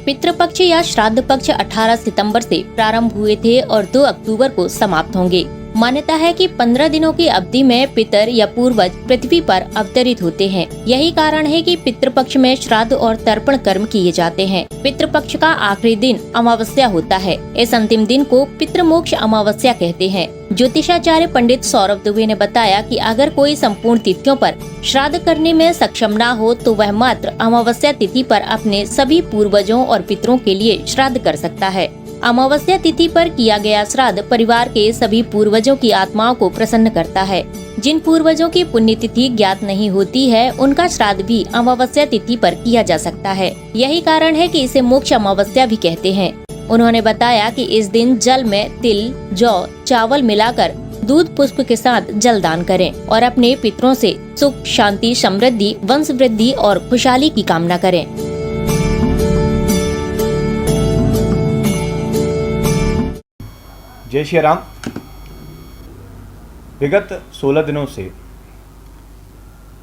पितृपक्ष या श्राद्ध पक्ष 18 सितंबर से प्रारंभ हुए थे और 2 अक्टूबर को समाप्त होंगे। मान्यता है कि 15 दिनों की अवधि में पितर या पूर्वज पृथ्वी पर अवतरित होते हैं। यही कारण है कि पितृपक्ष में श्राद्ध और तर्पण कर्म किए जाते हैं। पितृपक्ष का आखिरी दिन अमावस्या होता है। इस अंतिम दिन को पितृमोक्ष अमावस्या कहते हैं। ज्योतिषाचार्य पंडित सौरभ दुबे ने बताया कि अगर कोई संपूर्ण तिथियों पर श्राद्ध करने में सक्षम न हो तो वह मात्र अमावस्या तिथि पर अपने सभी पूर्वजों और पितरों के लिए श्राद्ध कर सकता है। अमावस्या तिथि पर किया गया श्राद्ध परिवार के सभी पूर्वजों की आत्माओं को प्रसन्न करता है। जिन पूर्वजों की पुण्यतिथि ज्ञात नहीं होती है उनका श्राद्ध भी अमावस्या तिथि पर किया जा सकता है। यही कारण है कि इसे मोक्ष अमावस्या भी कहते हैं। उन्होंने बताया कि इस दिन जल में तिल, जौ, चावल मिलाकर दूध पुष्प के साथ जल दान करें और अपने पितरों से सुख, शांति, समृद्धि, वंश वृद्धि और खुशहाली की कामना करें। जय श्री राम। विगत 16 दिनों से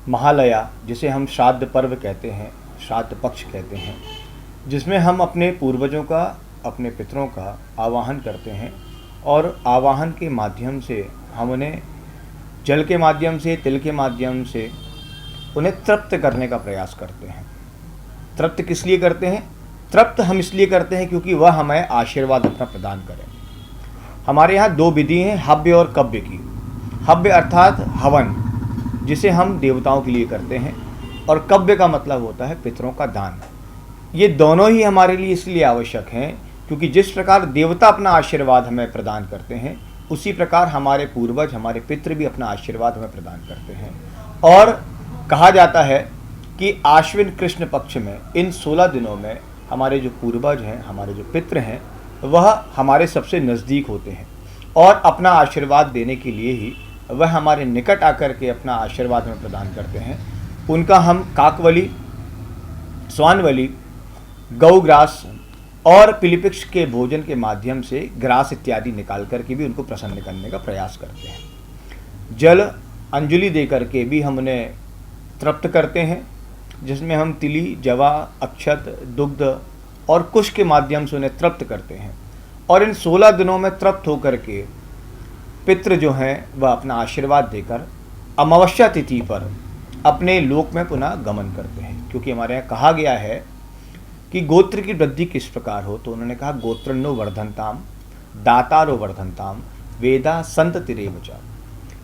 महालया, जिसे हम श्राद्ध पर्व कहते हैं, श्राद्ध पक्ष कहते हैं, जिसमें हम अपने पूर्वजों का, अपने पितरों का आवाहन करते हैं और आवाहन के माध्यम से हम उन्हें जल के माध्यम से, तिल के माध्यम से उन्हें तृप्त करने का प्रयास करते हैं। तृप्त किस लिए करते हैं? तृप्त हम इसलिए करते हैं क्योंकि वह हमें आशीर्वाद अपना प्रदान करें। हमारे यहाँ 2 विधि हैं, हव्य और कव्य की। हव्य अर्थात हवन, जिसे हम देवताओं के लिए करते हैं, और कव्य का मतलब होता है पितरों का दान। ये दोनों ही हमारे लिए इसलिए आवश्यक हैं क्योंकि जिस प्रकार देवता अपना आशीर्वाद हमें प्रदान करते हैं, उसी प्रकार हमारे पूर्वज, हमारे पितृ भी अपना आशीर्वाद हमें प्रदान करते हैं। और कहा जाता है कि आश्विन कृष्ण पक्ष में इन 16 दिनों में हमारे जो पूर्वज हैं, हमारे जो पितृ हैं, वह हमारे सबसे नज़दीक होते हैं और अपना आशीर्वाद देने के लिए ही वह हमारे निकट आकर के अपना आशीर्वाद हमें प्रदान करते हैं। उनका हम काकवली, स्वानवली, गौग्रास और पिलिपिक्ष के भोजन के माध्यम से ग्रास इत्यादि निकाल करके भी उनको प्रसन्न करने का प्रयास करते हैं। जल अंजलि दे करके भी हम उन्हें तृप्त करते हैं, जिसमें हम तिली, जवा, अक्षत, दुग्ध और कुश के माध्यम से उन्हें तृप्त करते हैं। और इन 16 दिनों में तृप्त होकर के पितृ जो हैं वह अपना आशीर्वाद देकर अमावस्या तिथि पर अपने लोक में पुनः गमन करते हैं। क्योंकि हमारे यहाँ कहा गया है कि गोत्र की वृद्धि किस प्रकार हो, तो उन्होंने कहा गोत्रन्नो वर्धनताम, दातारो वर्धनताम, वेदा संततिरेव च।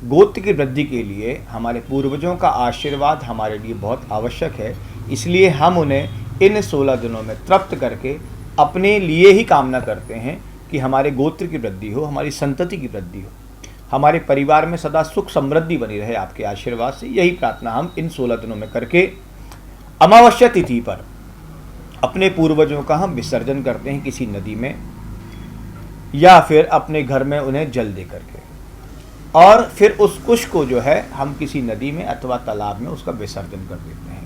गोत्र की वृद्धि के लिए हमारे पूर्वजों का आशीर्वाद हमारे लिए बहुत आवश्यक है। इसलिए हम उन्हें इन 16 दिनों में तृप्त करके अपने लिए ही कामना करते हैं कि हमारे गोत्र की वृद्धि हो, हमारी संतति की वृद्धि हो, हमारे परिवार में सदा सुख समृद्धि बनी रहे आपके आशीर्वाद से। यही प्रार्थना हम इन 16 दिनों में करके अमावस्या तिथि पर अपने पूर्वजों का हम विसर्जन करते हैं किसी नदी में या फिर अपने घर में उन्हें जल दे करके, और फिर उस कुश को जो है हम किसी नदी में अथवा तालाब में उसका विसर्जन कर देते हैं।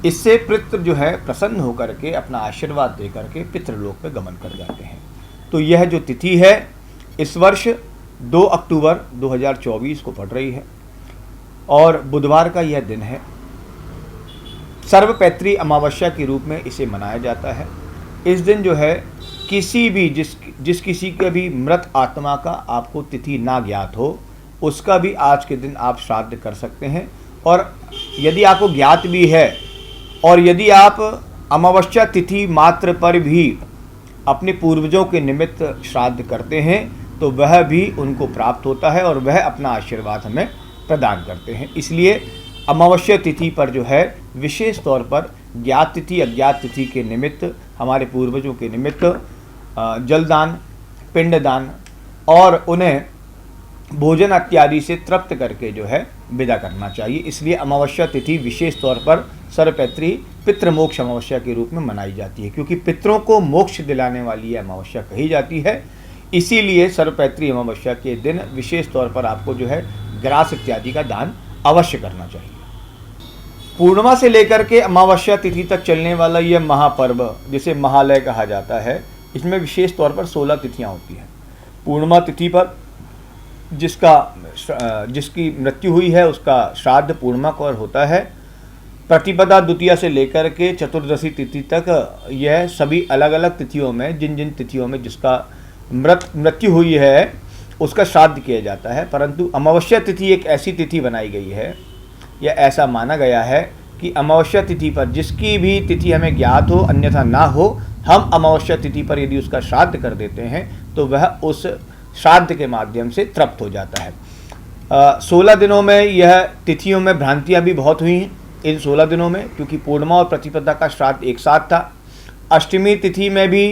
इससे पितृ जो है प्रसन्न होकर के अपना आशीर्वाद दे करके पितृलोक में गमन कर जाते हैं। तो यह जो तिथि है इस वर्ष 2 अक्टूबर 2024 को पड़ रही है और बुधवार का यह दिन है। सर्वपैत्री अमावस्या के रूप में इसे मनाया जाता है। इस दिन जो है किसी भी जिस किसी के भी मृत आत्मा का आपको तिथि ना ज्ञात हो, उसका भी आज के दिन आप श्राद्ध कर सकते हैं। और यदि आपको ज्ञात भी है और यदि आप अमावस्या तिथि मात्र पर भी अपने पूर्वजों के निमित्त श्राद्ध करते हैं तो वह भी उनको प्राप्त होता है और वह अपना आशीर्वाद हमें प्रदान करते हैं। इसलिए अमावस्या तिथि पर जो है विशेष तौर पर ज्ञात तिथि, अज्ञात तिथि के निमित्त, हमारे पूर्वजों के निमित्त जलदान, पिंडदान और उन्हें भोजन इत्यादि से तृप्त करके जो है विदा करना चाहिए। इसलिए अमावस्या तिथि विशेष तौर पर सर्वपैत्री पितृमोक्ष अमावस्या के रूप में मनाई जाती है, क्योंकि पितरों को मोक्ष दिलाने वाली यह अमावस्या कही जाती है। इसीलिए सर्वपैत्री अमावस्या के दिन विशेष तौर पर आपको जो है ग्रास इत्यादि का दान अवश्य करना चाहिए। पूर्णिमा से लेकर के अमावस्या तिथि तक चलने वाला यह महापर्व, जिसे महालय कहा जाता है, इसमें विशेष तौर पर 16 तिथियां होती हैं। पूर्णिमा तिथि पर जिसकी मृत्यु हुई है उसका श्राद्ध पूर्णिमा को होता है प्रतिपदा द्वितीया से लेकर के चतुर्दशी तिथि तक यह सभी अलग अलग तिथियों में जिन जिन तिथियों में जिसका मृत्यु हुई है उसका श्राद्ध किया जाता है। परंतु अमावस्या तिथि एक ऐसी तिथि बनाई गई है या ऐसा माना गया है कि अमावस्या तिथि पर जिसकी भी तिथि हमें ज्ञात हो अन्यथा ना हो, हम अमावस्या तिथि पर यदि उसका श्राद्ध कर देते हैं तो वह उस श्राद्ध के माध्यम से तृप्त हो जाता है। 16 दिनों में यह तिथियों में भ्रांतियाँ भी बहुत हुई हैं इन 16 दिनों में, क्योंकि पूर्णिमा और प्रतिपदा का श्राद्ध एक साथ था। अष्टमी तिथि में भी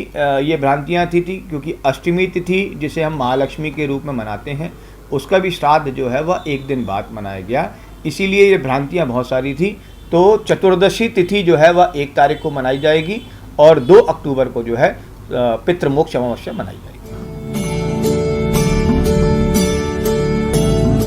ये भ्रांतियाँ थी क्योंकि अष्टमी तिथि जिसे हम महालक्ष्मी के रूप में मनाते हैं उसका भी श्राद्ध जो है वह एक दिन बाद मनाया गया, इसीलिए ये भ्रांतियाँ बहुत सारी थी। तो चतुर्दशी तिथि जो है वह 1 तारीख को मनाई जाएगी और 2 अक्टूबर को जो है पितृमोक्ष अमावस्या मनाई जाएगी।